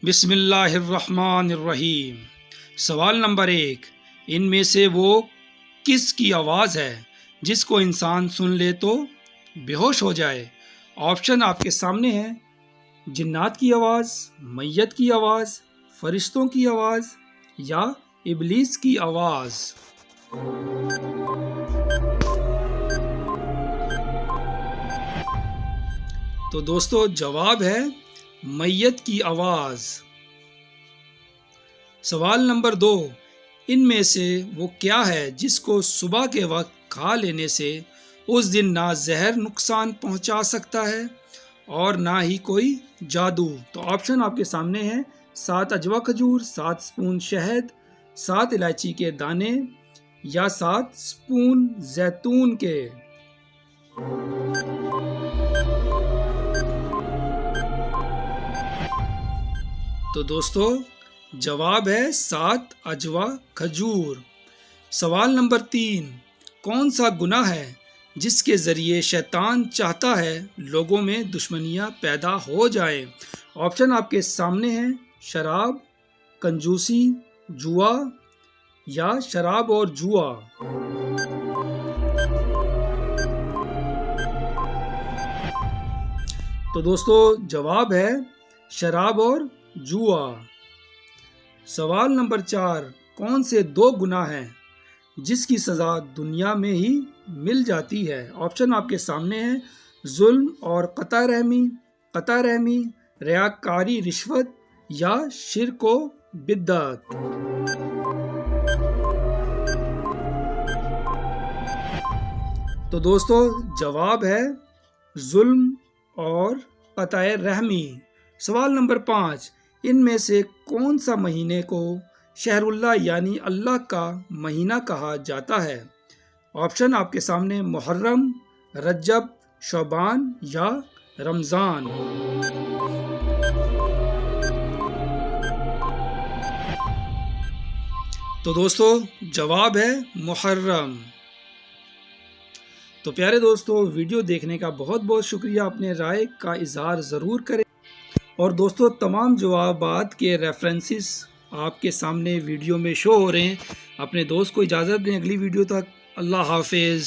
بسم اللہ الرحمن الرحیم۔ سوال نمبر 1، ان میں سے وہ کس کی آواز ہے جس کو انسان سن لے تو بے ہوش ہو جائے؟ آپشن آپ کے سامنے ہیں: جنات کی آواز، میت کی آواز، فرشتوں کی آواز یا ابلیس کی آواز۔ تو دوستو جواب ہے میت کی آواز۔ سوال نمبر 2، ان میں سے وہ کیا ہے جس کو صبح کے وقت کھا لینے سے اس دن نہ زہر نقصان پہنچا سکتا ہے اور نہ ہی کوئی جادو؟ تو آپشن آپ کے سامنے ہیں: 7 اجوا کھجور، 7 سپون شہد، 7 الائچی کے دانے یا 7 سپون زیتون کے۔ تو دوستو جواب ہے 7 اجوا کھجور۔ سوال نمبر 3، کون سا گناہ ہے جس کے ذریعے شیطان چاہتا ہے لوگوں میں دشمنیاں پیدا ہو جائیں؟ آپشن آپ کے سامنے ہیں: شراب، کنجوسی، جوا یا شراب اور جوا۔ تو دوستو جواب ہے شراب اور جوا۔ سوال نمبر 4، کون سے 2 گناہ ہیں جس کی سزا دنیا میں ہی مل جاتی ہے؟ آپشن آپ کے سامنے ہیں: ظلم اور قطع رحمی، ریاکاری، رشوت یا شرک و بدعت۔ تو دوستو جواب ہے ظلم اور قطع رحمی۔ سوال نمبر 5، ان میں سے کون سا مہینے کو شہر اللہ یعنی اللہ کا مہینہ کہا جاتا ہے؟ آپشن آپ کے سامنے: محرم، رجب، شعبان یا رمضان۔ تو دوستو جواب ہے محرم۔ تو پیارے دوستو ویڈیو دیکھنے کا بہت بہت شکریہ، اپنے رائے کا اظہار ضرور کریں، اور دوستو تمام جوابات کے ریفرنسز آپ کے سامنے ویڈیو میں شو ہو رہے ہیں۔ اپنے دوست کو اجازت دیں، اگلی ویڈیو تک اللہ حافظ۔